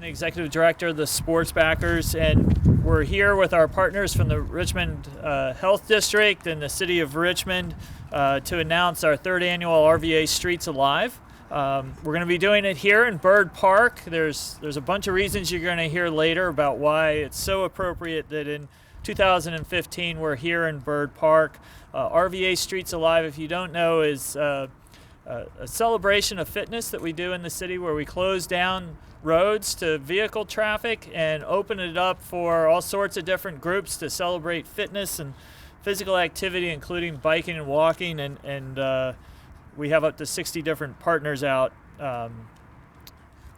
the Executive Director of the Sports Backers, and we're here with our partners from the Richmond Health District and the City of Richmond to announce our third annual RVA Streets Alive. We're going to be doing it here in Byrd Park. There's a bunch of reasons you're going to hear later about why it's so appropriate that in 2015 we're here in Byrd Park. RVA Streets Alive, if you don't know, is a celebration of fitness that we do in the city where we close down roads to vehicle traffic and open it up for all sorts of different groups to celebrate fitness and physical activity, including biking and walking, and we have up to 60 different partners out.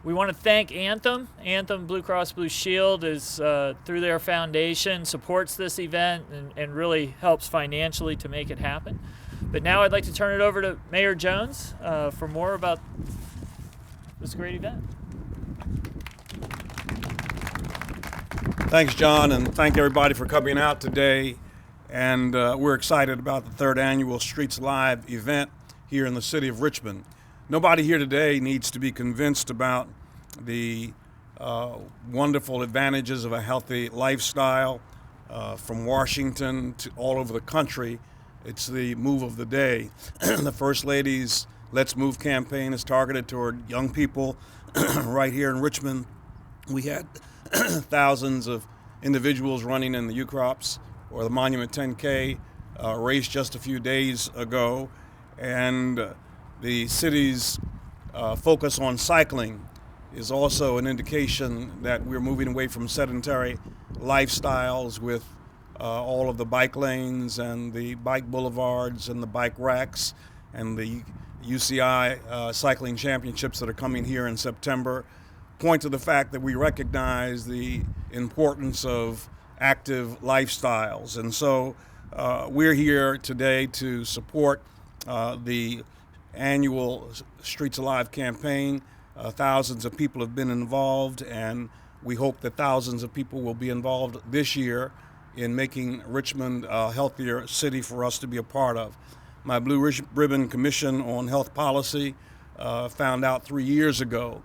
We want to thank Anthem. Anthem Blue Cross Blue Shield is, through their foundation, supports this event and really helps financially to make it happen. But now I'd like to turn it over to Mayor Jones for more about this great event. Thanks, John, and thank everybody for coming out today. And we're excited about the third annual Streets Live event here in the city of Richmond. Nobody here today needs to be convinced about the wonderful advantages of a healthy lifestyle from Washington to all over the country. It's the move of the day. The First Lady's Let's Move campaign is targeted toward young people. Right here in Richmond, we had thousands of individuals running in the U-Crops or the Monument 10K race just a few days ago. And the city's focus on cycling is also an indication that we're moving away from sedentary lifestyles with all of the bike lanes and the bike boulevards and the bike racks and the UCI cycling championships that are coming here in September point to the fact that we recognize the importance of active lifestyles. And so we're here today to support the annual Streets Alive campaign. Thousands of people have been involved, and we hope that thousands of people will be involved this year in making Richmond a healthier city for us to be a part of. My Blue Ribbon Commission on Health Policy found out 3 years ago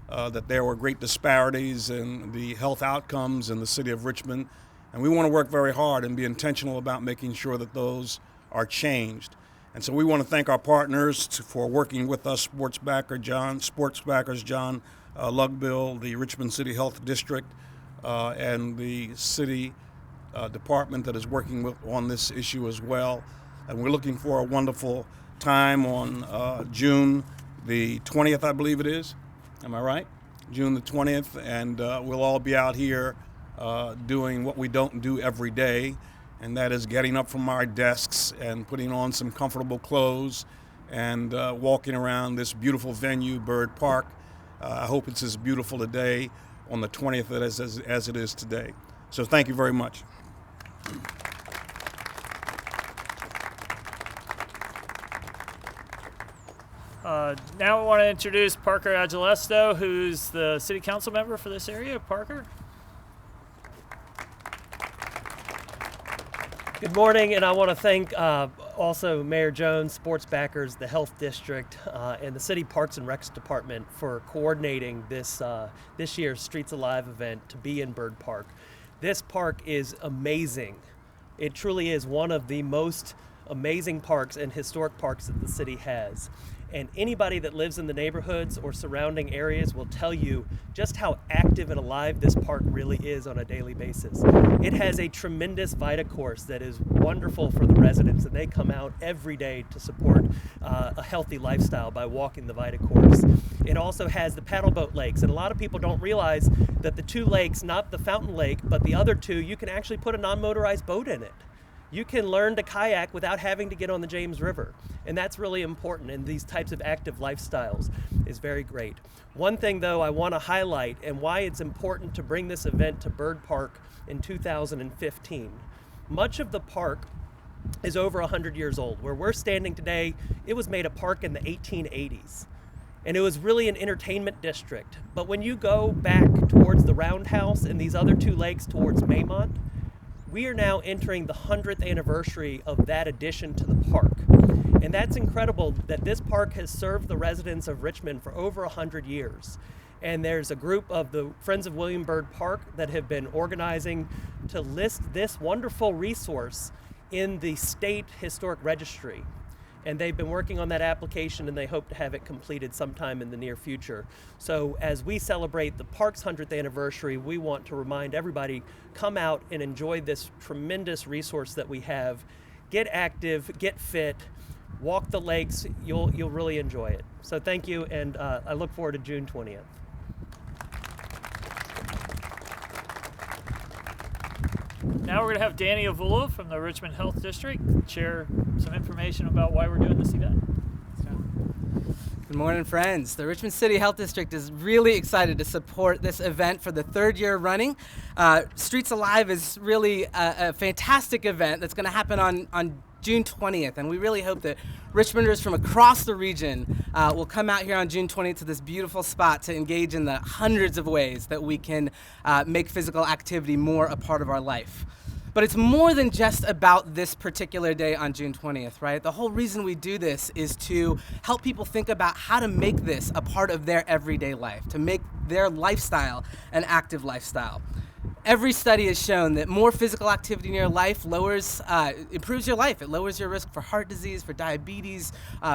that there were great disparities in the health outcomes in the city of Richmond, and we want to work very hard and be intentional about making sure that those are changed. And so we want to thank our partners for working with us, Sports Backers John Lugbill, the Richmond City Health District, and the city department that is working on this issue as well. And we're looking for a wonderful time on June the 20th, I believe it is. Am I right? June the 20th, and we'll all be out here doing what we don't do every day, and that is getting up from our desks and putting on some comfortable clothes and walking around this beautiful venue, Byrd Park. I hope it's as beautiful today on the 20th as it is today. So thank you very much. Now I want to introduce Parker Agelesto, who's the city council member for this area. Parker? Good morning, and I want to thank also Mayor Jones, Sports Backers, the Health District, and the City Parks and Recs Department for coordinating this year's Streets Alive event to be in Byrd Park. This park is amazing. It truly is one of the most amazing parks and historic parks that the city has. And anybody that lives in the neighborhoods or surrounding areas will tell you just how active and alive this park really is on a daily basis. It has a tremendous Vita course that is wonderful for the residents, and they come out every day to support a healthy lifestyle by walking the Vita course. It also has the paddle boat lakes, and a lot of people don't realize that the two lakes, not the Fountain Lake, but the other two, you can actually put a non-motorized boat in it. You can learn to kayak without having to get on the James River. And that's really important, and these types of active lifestyles is very great. One thing, though, I want to highlight and why it's important to bring this event to Byrd Park in 2015. Much of the park is over 100 years old. Where we're standing today, it was made a park in the 1880s. And it was really an entertainment district. But when you go back towards the Roundhouse and these other two lakes towards Maymont, we are now entering the 100th anniversary of that addition to the park. And that's incredible that this park has served the residents of Richmond for over 100 years. And there's a group of the Friends of William Byrd Park that have been organizing to list this wonderful resource in the state historic registry. And they've been working on that application, and they hope to have it completed sometime in the near future. So as we celebrate the park's 100th anniversary, we want to remind everybody, come out and enjoy this tremendous resource that we have. Get active, get fit, walk the lakes. You'll really enjoy it. So thank you, and I look forward to June 20th. Now we're going to have Danny Avula from the Richmond Health District share some information about why we're doing this event. Good morning, friends. The Richmond City Health District is really excited to support this event for the third year running. Streets Alive is really a fantastic event that's going to happen on June 20th, and we really hope that Richmonders from across the region will come out here on June 20th to this beautiful spot to engage in the hundreds of ways that we can make physical activity more a part of our life. But it's more than just about this particular day on June 20th, right? The whole reason we do this is to help people think about how to make this a part of their everyday life, to make their lifestyle an active lifestyle. Every study has shown that more physical activity in your life improves your life. It lowers your risk for heart disease, for diabetes,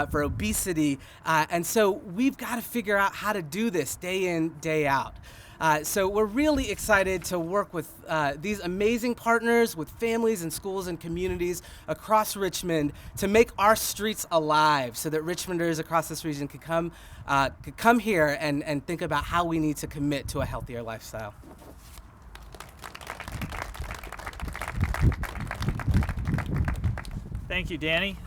for obesity. And so we've got to figure out how to do this day in, day out. So we're really excited to work with these amazing partners, with families and schools and communities across Richmond to make our streets alive so that Richmonders across this region could come here and think about how we need to commit to a healthier lifestyle. Thank you, Danny.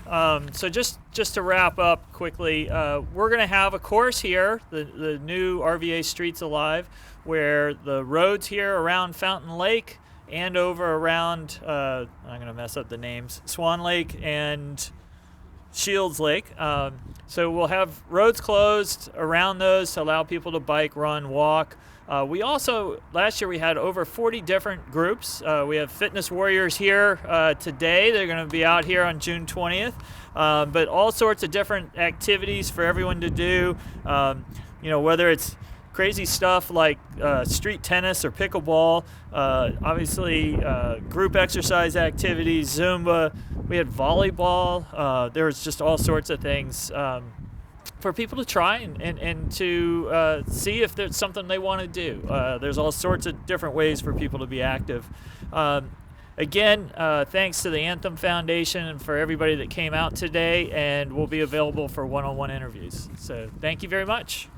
So just to wrap up quickly, we're going to have a course here, the new RVA Streets Alive, where the roads here around Fountain Lake and over around, I'm going to mess up the names, Swan Lake and Shields Lake. So we'll have roads closed around those to allow people to bike, run, walk. We also, last year we had over 40 different groups. We have fitness warriors here today. They're going to be out here on June 20th. But all sorts of different activities for everyone to do. Whether it's crazy stuff like street tennis or pickleball, obviously group exercise activities, Zumba. We had volleyball. There was just all sorts of things for people to try and to see if there's something they want to do. There's all sorts of different ways for people to be active. Again, thanks to the Anthem Foundation and for everybody that came out today, and we'll be available for one-on-one interviews. So thank you very much.